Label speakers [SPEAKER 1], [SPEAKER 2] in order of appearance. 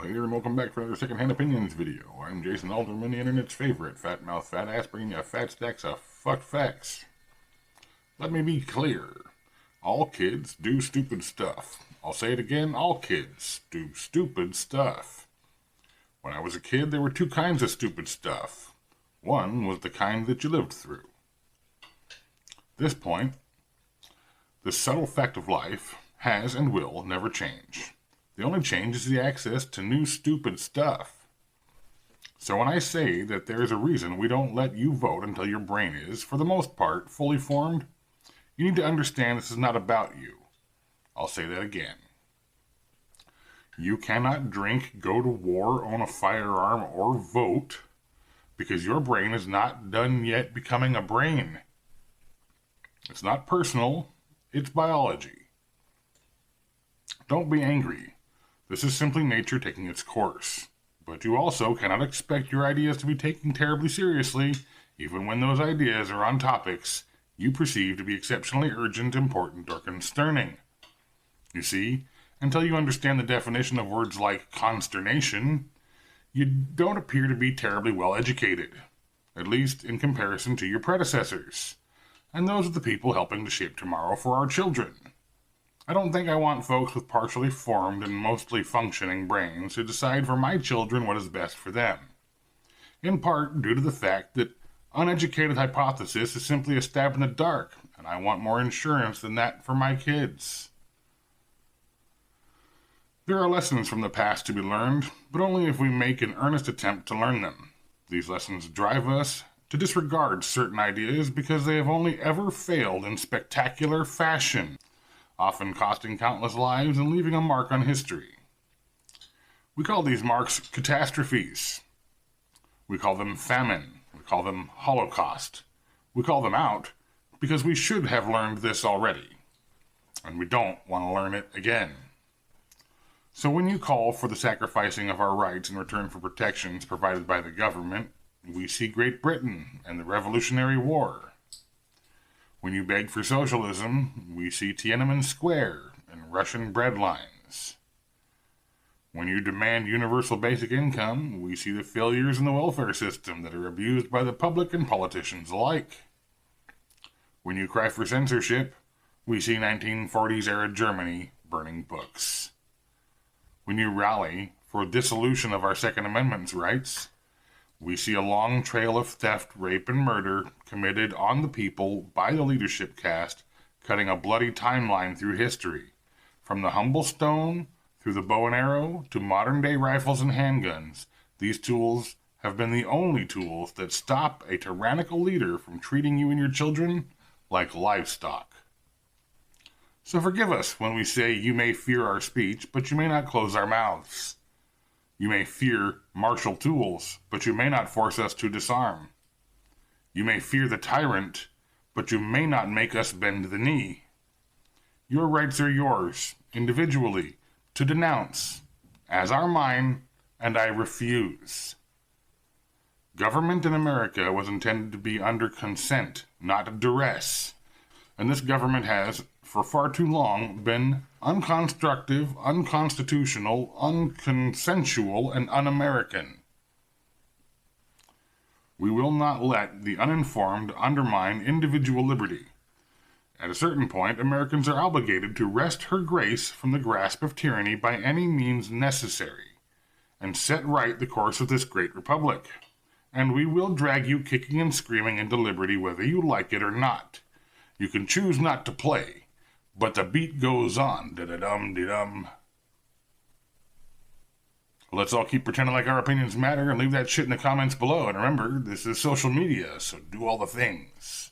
[SPEAKER 1] Hey there, and welcome back for another Secondhand Opinions video. I'm Jason Alderman, the internet's favorite fat mouth fat ass, bringing you fat stacks of fucked facts. Let me be clear. All kids do stupid stuff. I'll say it again, all kids do stupid stuff. When I was a kid, there were two kinds of stupid stuff. One was the kind that you lived through. At this point, the subtle fact of life has and will never change. The only change is the access to new stupid stuff. So when I say that there is a reason we don't let you vote until your brain is, for the most part, fully formed, you need to understand this is not about you. I'll say that again. You cannot drink, go to war, own a firearm, or vote because your brain is not done yet becoming a brain. It's not personal, it's biology. Don't be angry. This is simply nature taking its course. But you also cannot expect your ideas to be taken terribly seriously, even when those ideas are on topics you perceive to be exceptionally urgent, important, or concerning. You see, until you understand the definition of words like consternation, you don't appear to be terribly well educated, at least in comparison to your predecessors. And those are the people helping to shape tomorrow for our children. I don't think I want folks with partially formed and mostly functioning brains to decide for my children what is best for them. In part due to the fact that uneducated hypothesis is simply a stab in the dark, and I want more insurance than that for my kids. There are lessons from the past to be learned, but only if we make an earnest attempt to learn them. These lessons drive us to disregard certain ideas because they have only ever failed in spectacular fashion, often costing countless lives and leaving a mark on history. We call these marks catastrophes. We call them famine. We call them Holocaust. We call them out because we should have learned this already, and we don't want to learn it again. So when you call for the sacrificing of our rights in return for protections provided by the government, we see Great Britain and the Revolutionary War. When you beg for socialism, we see Tiananmen Square and Russian bread lines. When you demand universal basic income, we see the failures in the welfare system that are abused by the public and politicians alike. When you cry for censorship, we see 1940s-era Germany burning books. When you rally for dissolution of our Second Amendment's rights, we see a long trail of theft, rape, and murder committed on the people by the leadership caste, cutting a bloody timeline through history, from the humble stone, through the bow and arrow, to modern-day rifles and handguns. These tools have been the only tools that stop a tyrannical leader from treating you and your children like livestock. So forgive us when we say you may fear our speech, but you may not close our mouths. You may fear martial tools, but you may not force us to disarm. You may fear the tyrant, but you may not make us bend the knee. Your rights are yours, individually, to denounce, as are mine, and I refuse. Government in America was intended to be under consent, not duress, and this government has, for far too long, been unconstructive, unconstitutional, unconsensual, and un-American. We will not let the uninformed undermine individual liberty. At a certain point, Americans are obligated to wrest her grace from the grasp of tyranny by any means necessary, and set right the course of this great republic. And we will drag you kicking and screaming into liberty whether you like it or not. You can choose not to play, but the beat goes on, da-da-dum-de-dum. Let's all keep pretending like our opinions matter and leave that shit in the comments below. And remember, this is social media, so do all the things.